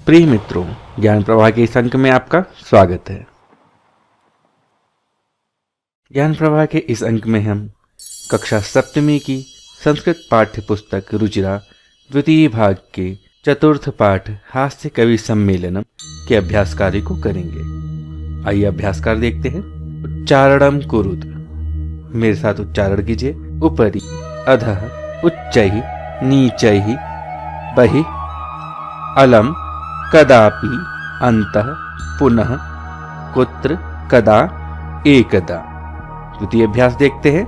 प्रिय मित्रों, ज्ञान प्रवाह के इस अंक में आपका स्वागत है। ज्ञान प्रवाह के इस अंक में हम कक्षा सप्तमी की संस्कृत पाठ्य पुस्तक रुचिरा द्वितीय भाग के चतुर्थ पाठ हास्य कवि सम्मेलनम के अभ्यास कार्य को करेंगे। आइए अभ्यास कार्य देखते हैं। उच्चारणम कुरुत, मेरे साथ उच्चारण कीजिए। उपरि, अधः, उच्चैः, नीचैः, बहिः, अलम, कदापि, अंतः, पुनः, कुत्र, कदा, एकदा। द्वितीय अभ्यास देखते हैं।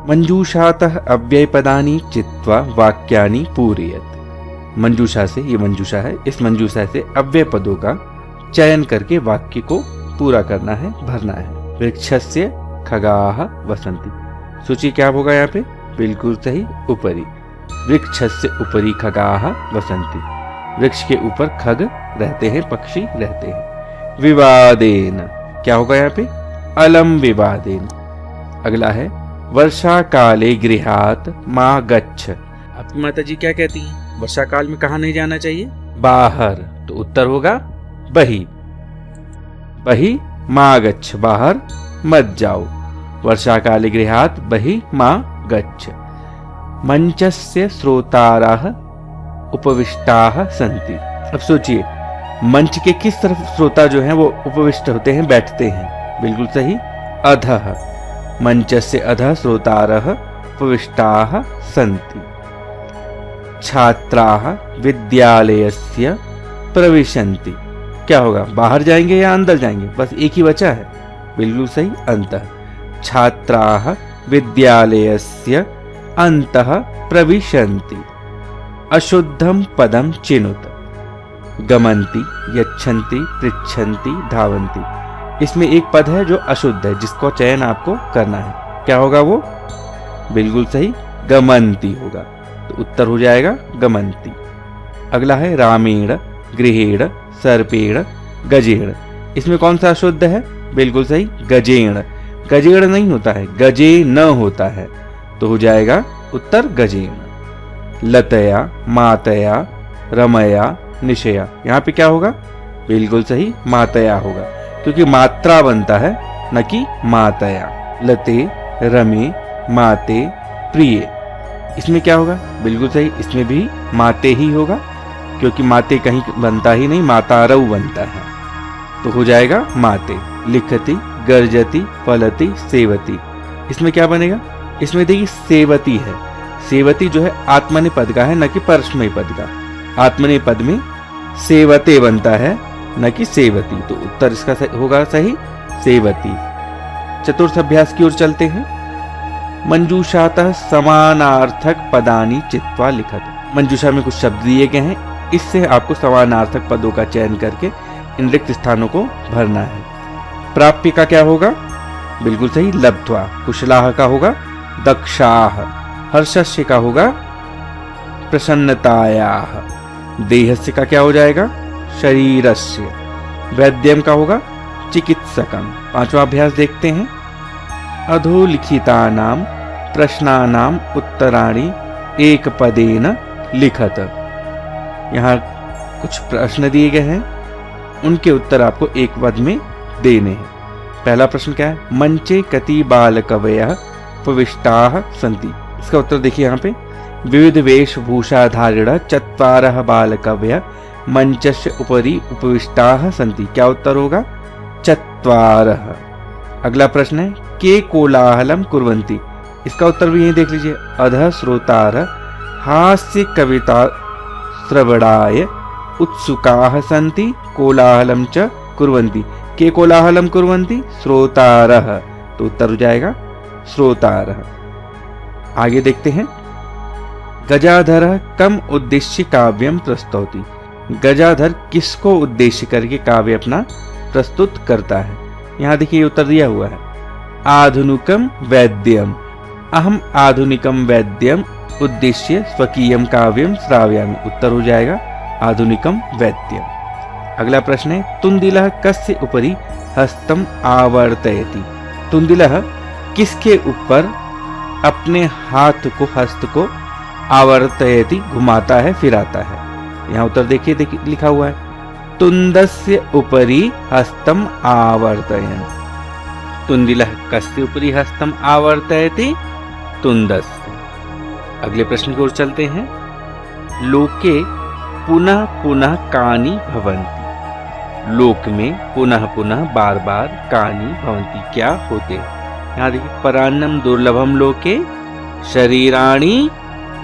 मंजूषातः अव्ययपदानि चित्वा वाक्यानि पूरयेत्। मंजूषा से, ये मंजूषा है, इस मंजूषा से अव्यय पदों का चयन करके वाक्य को पूरा करना है, भरना है। वृक्षस्य खगाः वसन्ति। सूची क्या होगा यहाँ पे? बिल्कुल सही, उपरि। वृक्षस्य उपरि खगाः वसन्ति। वृक्ष के ऊपर खग रहते हैं, पक्षी रहते हैं। विवादेन, क्या होगा यहाँ पे? अलम विवादेन। अगला है वर्षा काले गृहात् मा गच्छ। आपकी माता जी क्या कहती हैं? वर्षा काल में कहाँ नहीं जाना चाहिए? बाहर। तो उत्तर होगा बहि। बहि मा गच्छ, बाहर मत जाओ। वर्षा काले गृहात् बहि मा गच्छ। मंचस्य श्रोतारः उपविष्टाः सन्ति। अब सोचिए, मंच के किस तरफ श्रोता जो हैं वो उपविष्ट होते हैं, बैठते हैं? बिल्कुल सही, अधः। मंचस्य अधः श्रोतारः उपविष्टाः सन्ति। छात्राः विद्यालयस्य प्रविशन्ति। क्या होगा? बाहर जाएंगे या अंदर जाएंगे? बस एक ही बचा है। बिल्कुल सही, अंतः। छात्राः विद्यालयस्य अन्तः प्रविशन्ति। अशुद्धम पदम चिनुत। गमन्ति, यच्छन्ति, पृच्छन्ति, धावन्ति। इसमें एक पद है जो अशुद्ध है, जिसको चयन आपको करना है। क्या होगा वो? बिल्कुल सही, गमन्ति होगा। तो उत्तर हो जाएगा गमन्ति। अगला है रामेण, गृहेण, सर्पेण, गजेण। इसमें कौन सा अशुद्ध है? बिल्कुल सही, गजेण। गजेण नहीं होता है, गजे न होता है। तो हो जाएगा उत्तर गजेण। लतया, मातया, रमया, निशया। यहाँ पे क्या होगा? बिल्कुल सही, मातया होगा, क्योंकि मात्रा बनता है, न कि मातया। लते, रमे, माते, प्रिय। इसमें क्या होगा? बिल्कुल सही, इसमें भी माते ही होगा, क्योंकि माते कहीं बनता ही नहीं, मातारऊ बनता है। तो हो जाएगा माते। लिखति, गर्जति, फलति, सेवति। इसमें क्या बनेगा? इसमें देखिए सेवती है। सेवती जो है आत्मनेपद का है, न कि परस्मय पद का। आत्मनेपद में सेवते बनता है, न कि सेवती। तो उत्तर इसका होगा सही, सेवती। चतुर्थ अभ्यास की ओर चलते हैं। मंजूषातः समानार्थक पदानि चित्वा लिखत। मंजूषा में कुछ शब्द दिए गए हैं, इससे आपको समानार्थक पदों का चयन करके इन रिक्त स्थानों को भरना है। प्राप्य का क्या होगा? बिल्कुल सही, लब्ध्वा। कुशलाः का होगा दक्षाः। हर्षस्य का होगा प्रसन्नतायाः। देहस्य का क्या हो जाएगा? शरीरस्य। वैद्यम का होगा चिकित्सकम। पांचवा अभ्यास देखते हैं। अधोलिखितानां प्रश्नानां उत्तराणि एक पदेन लिखत। यहाँ कुछ प्रश्न दिए गए हैं, उनके उत्तर आपको एक पद में देने हैं। पहला प्रश्न क्या है? मंचे कति बालकवयः उपविष्टाः सन्ति। इसका उत्तर देखिए यहाँ पे। विविध वेशभूषाधारिण चत्वारः बालकवयः मंचस्य उपरि उपविष्टाः सन्ति। क्या उत्तर होगा? चत्वारः। अगला प्रश्न है के कोलाहलम कुर्वन्ति। इसका उत्तर भी यही देख लीजिए। अधः श्रोतारः हास्य कविता श्रवणाय उत्सुकाः सन्ति कोलाहलम च कुर्वन्ति। के कोलाहलम कुर्वन्ति? श्रोतारः। तो उत्तर हो जाएगा श्रोतारः। आगे देखते हैं। गजाधरः कम उद्देश्य काव्यम प्रस्तौति। गजाधर किसको उद्देश्य करके काव्य अपना प्रस्तुत करता है? यहाँ देखिए उत्तर दिया हुआ है। आधुनिकम वैद्यम। अहम आधुनिकम वैद्यम उद्देश्य स्वकीयम काव्यम श्रावयामि। उत्तर हो जाएगा आधुनिकम वैद्यम। अगला प्रश्न है तुंदिलः कस्य उपरि हस्तम आवर्तयति। तुंदिलः किसके ऊपर अपने हाथ को, हस्त को आवर्तयति घुमाता है, फिराता है? यहाँ उत्तर देखिए लिखा हुआ है तुंदस्य उपरि हस्तम आवर्तयन्। तुंदिलः कस्य उपरि हस्तम आवर्तयति? तुंदस्य। अगले प्रश्न की ओर चलते हैं। लोके पुनः पुनः कानि भवन्ति। लोक में पुनः पुनः बार बार कानि भवन्ति क्या होते? यहाँ देखिए, परान्नम दुर्लभम लोके शरीराणि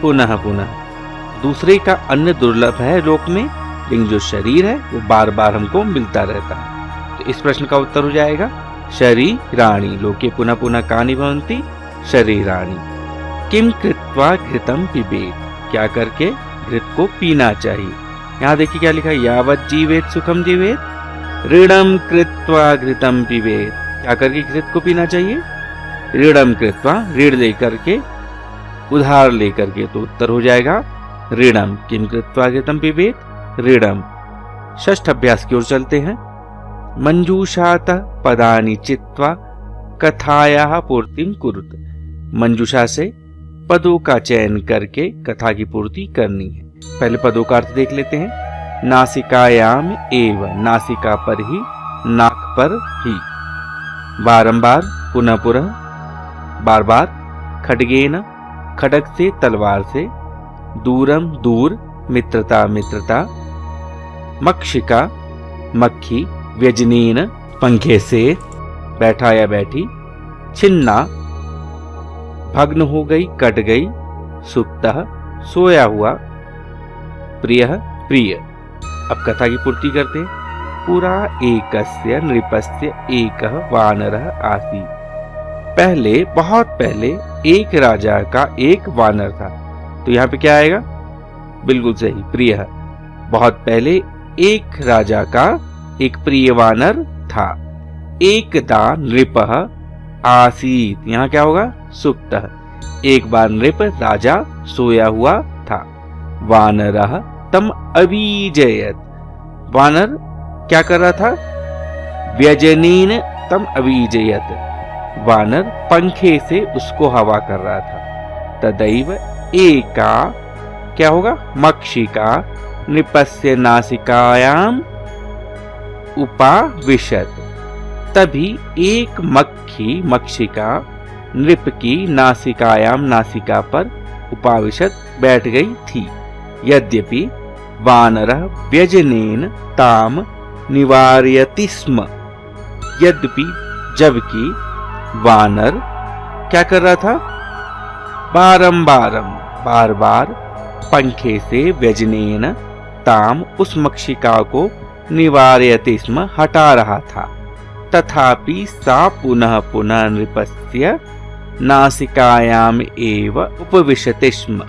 पुनः पुनः। दूसरे का अन्न दुर्लभ है लोक में, लेकिन जो शरीर है वो बार बार हमको मिलता रहता है। तो इस प्रश्न का उत्तर हो जाएगा शरीराणि। लोके पुनः पुनः कानि भवन्ति? शरीराणि। किम कृत्वा घृतम पिबेत? क्या करके घृत को पीना चाहिए? यहाँ देखिए क्या लिखा है, यावत् जीवेत सुखम जीवेत ऋणम कृत्वा घृतम पिबेत। क्या करके घृत को पीना चाहिए? ऋणम कृत्वा, ऋण लेकर के, उधार लेकर के। तो उत्तर हो जाएगा ऋणम। किम कृत्वा घृतम पिबेत? ऋणम। षष्ठ अभ्यास की ओर चलते हैं। मंजूषातः पदानि चित्वा कथायाः पूर्तिं कुरुत। मंजूषा से पदों का चयन करके कथा की पूर्ति करनी है। पहले पदों का अर्थ देख लेते हैं। नासिकायाम एव, नासिका पर ही, नाक पर ही। बारंबार, पुनः पुनः, बार बार। खड्गेन, खड्ग से, तलवार से। दूरम, दूर। मित्रता, मित्रता। मक्षिका, मक्खी। व्यजनेन, पंखे से। बैठा या बैठी। छिन्ना, भग्न हो गई, कट गई। सुप्तः, सोया हुआ। प्रियः, प्रिय। अब कथा की पूर्ति करते हैं। पुरा एकस्य नृपस्य एकः वानरः आसीत्। पहले, बहुत पहले एक राजा का एक वानर था। तो यहाँ पे क्या आएगा? बिल्कुल सही, प्रिय। बहुत पहले एक राजा का एक प्रिय वानर था। एकदा नृपः आसीत्। यहाँ क्या होगा? सुप्तः। एक बार नृप, राजा, सोया हुआ था। वानरः तम अवीजयत। वानर क्या कर रहा था? व्यजनेन तम अवीजयत। वानर पंखे से उसको हवा कर रहा था। तदैव एका, क्या होगा? मक्षिका नृपस्य नासिकायाम उपाविशत। तभी एक मक्खी, मक्षिका नृप की नासिकायाम, नासिका पर, उपाविशत, बैठ गई थी। यद्यपि वानरः व्यजनेन ताम निवारयति स्म। यद्यपि, जबकि वानर क्या कर रहा था? बारंबारम, बार बार, पंखे से, व्यजनेन ताम, उस मक्षिका को, निवारयति स्म, हटा रहा था। तथापि सा पुनः पुनः नृपस्य नासिकायाम एव उपविशति स्म।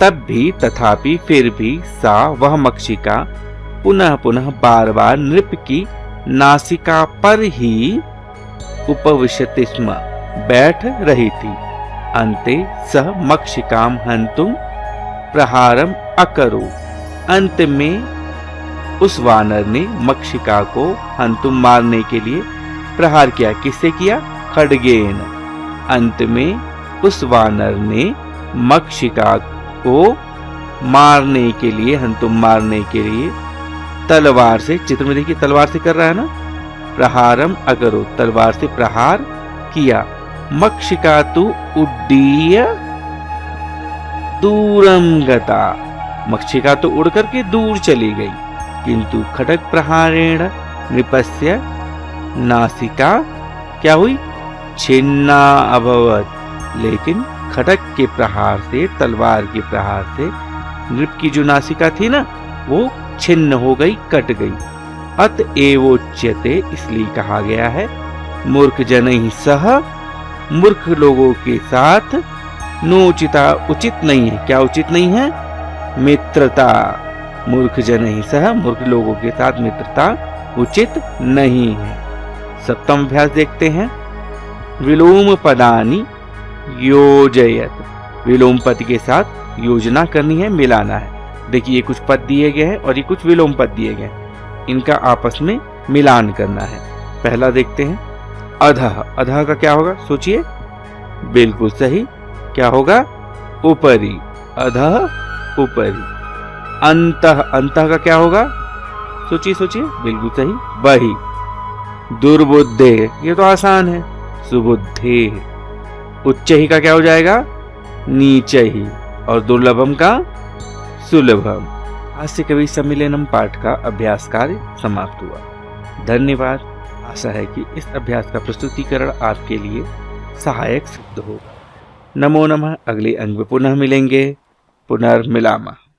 तब भी, तथापि, फिर भी, सा, वह मक्षिका, पुनः पुनः, बार बार, नृप की नासिका पर ही उपविशति स्म, बैठ रही थी। अन्ते सह मक्षिकाम हन्तुम प्रहारम अकरो। अंत में उस वानर ने मक्षिका को हन्तुम, मारने के लिए प्रहार किया। किससे किया? खड्गेन। अंत में उस वानर ने मक्षिका को मारने के लिए, हन्तुम, मारने के लिए तलवार से, चित्र में देखिए तलवार से कर रहा है ना, प्रहारम अकरो, तलवार से प्रहार किया। मक्षिका तु उड्डीय दूरम गता। मक्षिका तो उड़ करके दूर चली गई, किंतु खड्ग प्रहारेण नृपस्य नासिका क्या हुई? छिन्ना अभवत। लेकिन खड्ग के प्रहार से, तलवार के प्रहार से नृप की जो नासिका थी ना, वो छिन्न हो गई, कट गई। अतएवोच्यते, इसलिए कहा गया है, मूर्ख जनैः सह, मूर्ख लोगों के साथ, नोचिता, उचित नहीं है। क्या उचित नहीं है? मित्रता। मूर्ख जनैः सह, मूर्ख लोगों के साथ मित्रता उचित नहीं है। सप्तम अभ्यास देखते हैं। विलोम पदानि योजयत। विलोम पद के साथ योजना करनी है, मिलाना है। देखिए, ये कुछ पद दिए गए हैं और ये कुछ विलोम पद दिए गए हैं, इनका आपस में मिलान करना है। पहला देखते हैं, अधः। अधः का क्या होगा? सोचिए, बिल्कुल सही, क्या होगा? ऊपरी। अधः ऊपरी। अंतः। अंतः का क्या होगा? सोचिए सोचिए, बिल्कुल सही, वही। दुर्बुद्धे, ये तो आसान है, सुबुद्धे। उच्च ही का क्या हो जाएगा, नीचे ही, और दुर्लभम का सुलभम। आज से कवि सम्मिलनम पाठ का अभ्यास कार्य समाप्त हुआ। धन्यवाद। आशा है कि इस अभ्यास का प्रस्तुतिकरण आपके लिए सहायक सिद्ध होगा। नमो नमः। अगले अंक में पुनः मिलेंगे। पुनर्मिलामः।